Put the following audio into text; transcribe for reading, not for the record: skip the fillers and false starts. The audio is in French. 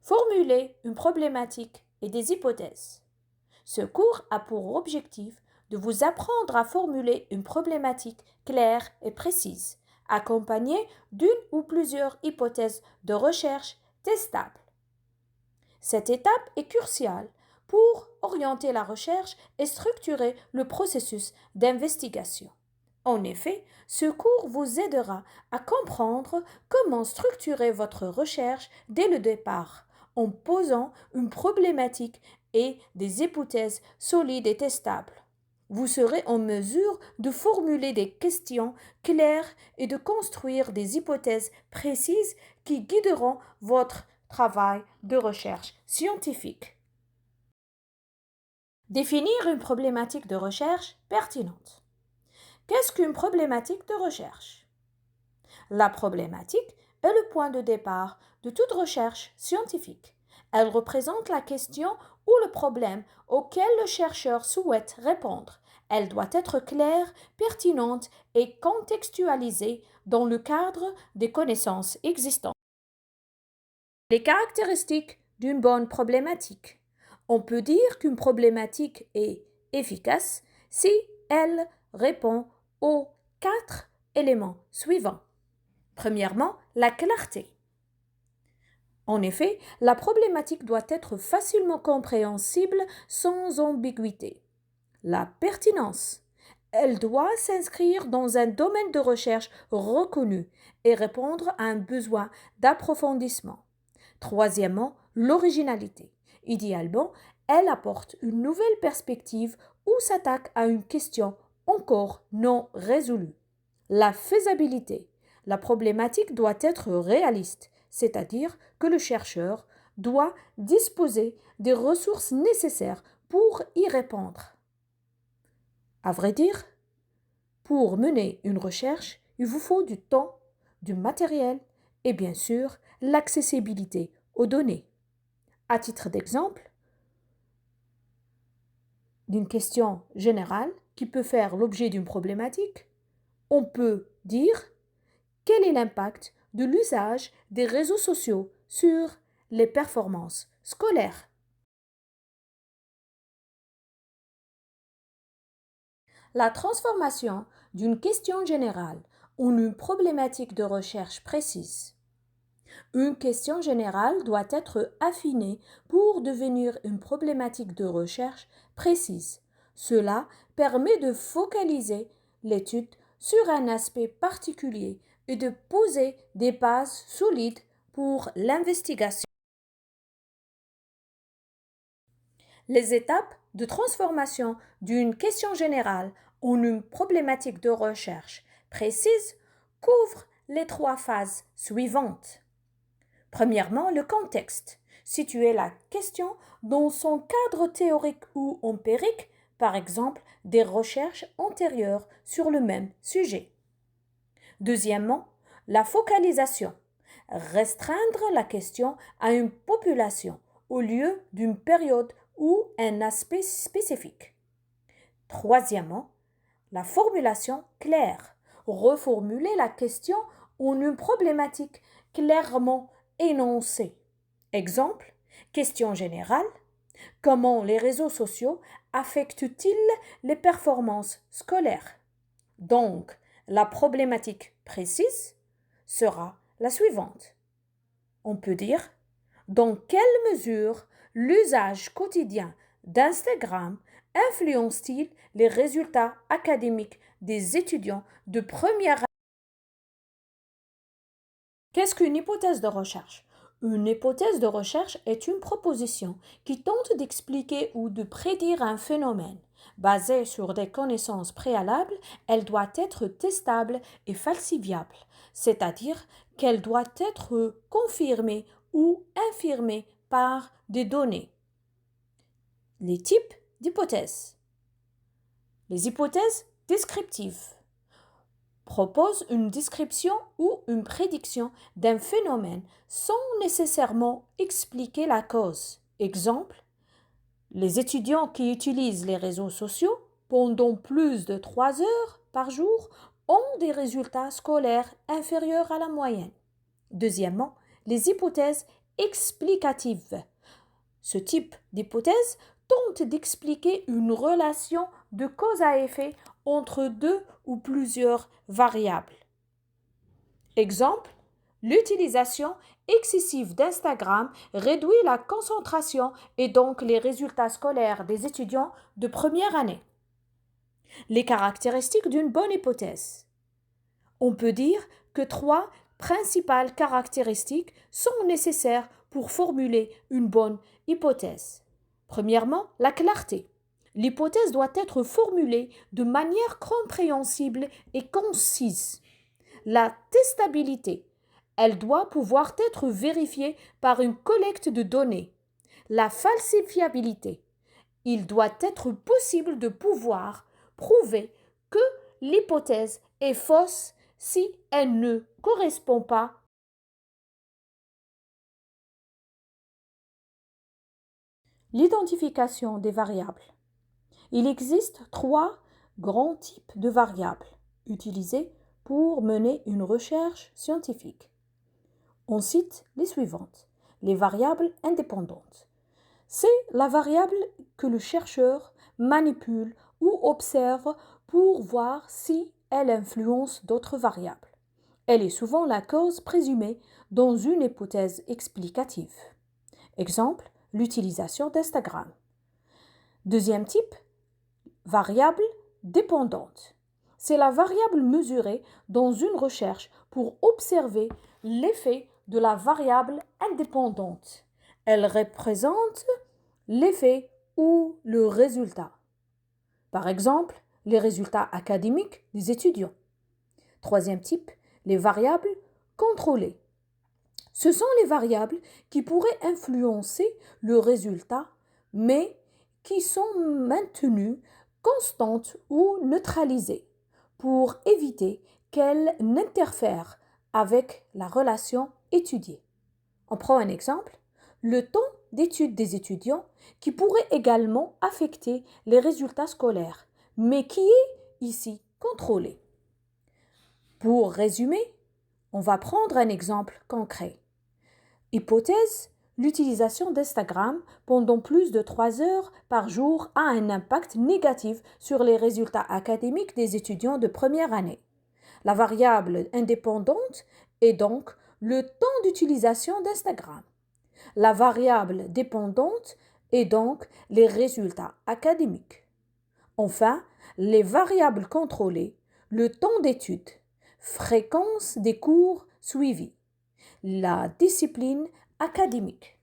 Formuler une problématique et des hypothèses. Ce cours a pour objectif de vous apprendre à formuler une problématique claire et précise, accompagnée d'une ou plusieurs hypothèses de recherche testables. Cette étape est cruciale pour orienter la recherche et structurer le processus d'investigation. En effet, ce cours vous aidera à comprendre comment structurer votre recherche dès le départ, en posant une problématique et des hypothèses solides et testables. Vous serez en mesure de formuler des questions claires et de construire des hypothèses précises qui guideront votre travail de recherche scientifique. Définir une problématique de recherche pertinente. Qu'est-ce qu'une problématique de recherche? La problématique est le point de départ de toute recherche scientifique. Elle représente la question ou le problème auquel le chercheur souhaite répondre. Elle doit être claire, pertinente et contextualisée dans le cadre des connaissances existantes. Les caractéristiques d'une bonne problématique. On peut dire qu'une problématique est efficace si elle répond aux 4 éléments suivants. Premièrement, la clarté. En effet, la problématique doit être facilement compréhensible sans ambiguïté. La pertinence. Elle doit s'inscrire dans un domaine de recherche reconnu et répondre à un besoin d'approfondissement. Troisièmement, l'originalité. Idéalement, elle apporte une nouvelle perspective ou s'attaque à une question encore non résolue. La faisabilité. La problématique doit être réaliste, c'est-à-dire que le chercheur doit disposer des ressources nécessaires pour y répondre. À vrai dire, pour mener une recherche, il vous faut du temps, du matériel et bien sûr l'accessibilité aux données. À titre d'exemple, d'une question générale qui peut faire l'objet d'une problématique, on peut dire quel est l'impact de l'usage des réseaux sociaux sur les performances scolaires. La transformation d'une question générale en une problématique de recherche précise. Une question générale doit être affinée pour devenir une problématique de recherche précise. Cela permet de focaliser l'étude sur un aspect particulier et de poser des bases solides pour l'investigation. Les étapes de transformation d'une question générale en une problématique de recherche précise couvrent les 3 phases suivantes. Premièrement, le contexte. Situer la question dans son cadre théorique ou empirique, par exemple des recherches antérieures sur le même sujet. Deuxièmement, la focalisation. Restreindre la question à une population au lieu d'une période ou un aspect spécifique. Troisièmement, la formulation claire. Reformuler la question en une problématique clairement énoncée. Exemple, question générale. Comment les réseaux sociaux affectent-ils les performances scolaires? Donc, la problématique précise sera la suivante. On peut dire dans quelle mesure l'usage quotidien d'Instagram influence-t-il les résultats académiques des étudiants de première année? Qu'est-ce qu'une hypothèse de recherche? Une hypothèse de recherche est une proposition qui tente d'expliquer ou de prédire un phénomène. Basée sur des connaissances préalables, elle doit être testable et falsifiable, c'est-à-dire qu'elle doit être confirmée ou infirmée par des données. Les types d'hypothèses. Les hypothèses descriptives proposent une description ou une prédiction d'un phénomène sans nécessairement expliquer la cause. Exemple, les étudiants qui utilisent les réseaux sociaux pendant plus de 3 heures par jour ont des résultats scolaires inférieurs à la moyenne. Deuxièmement, les hypothèses explicative. Ce type d'hypothèse tente d'expliquer une relation de cause à effet entre deux ou plusieurs variables. Exemple, l'utilisation excessive d'Instagram réduit la concentration et donc les résultats scolaires des étudiants de première année. Les caractéristiques d'une bonne hypothèse. On peut dire que 3 principales caractéristiques sont nécessaires pour formuler une bonne hypothèse. Premièrement, la clarté. L'hypothèse doit être formulée de manière compréhensible et concise. La testabilité. Elle doit pouvoir être vérifiée par une collecte de données. La falsifiabilité. Il doit être possible de pouvoir prouver que l'hypothèse est fausse si elle ne correspond pas. L'identification des variables. Il existe 3 grands types de variables utilisés pour mener une recherche scientifique. On cite les suivantes. Les variables indépendantes. C'est la variable que le chercheur manipule ou observe pour voir si elle influence d'autres variables. Elle est souvent la cause présumée dans une hypothèse explicative. Exemple, l'utilisation d'Instagram. Deuxième type, variable dépendante. C'est la variable mesurée dans une recherche pour observer l'effet de la variable indépendante. Elle représente l'effet ou le résultat. Par exemple, les résultats académiques des étudiants. Troisième type, les variables contrôlées. Ce sont les variables qui pourraient influencer le résultat, mais qui sont maintenues constantes ou neutralisées pour éviter qu'elles n'interfèrent avec la relation étudiée. On prend un exemple, le temps d'étude des étudiants qui pourrait également affecter les résultats scolaires, mais qui est ici contrôlé. Pour résumer, on va prendre un exemple concret. Hypothèse, l'utilisation d'Instagram pendant plus de 3 heures par jour a un impact négatif sur les résultats académiques des étudiants de première année. La variable indépendante est donc le temps d'utilisation d'Instagram. La variable dépendante est donc les résultats académiques. Enfin, les variables contrôlées, le temps d'étude, fréquence des cours suivis, la discipline académique.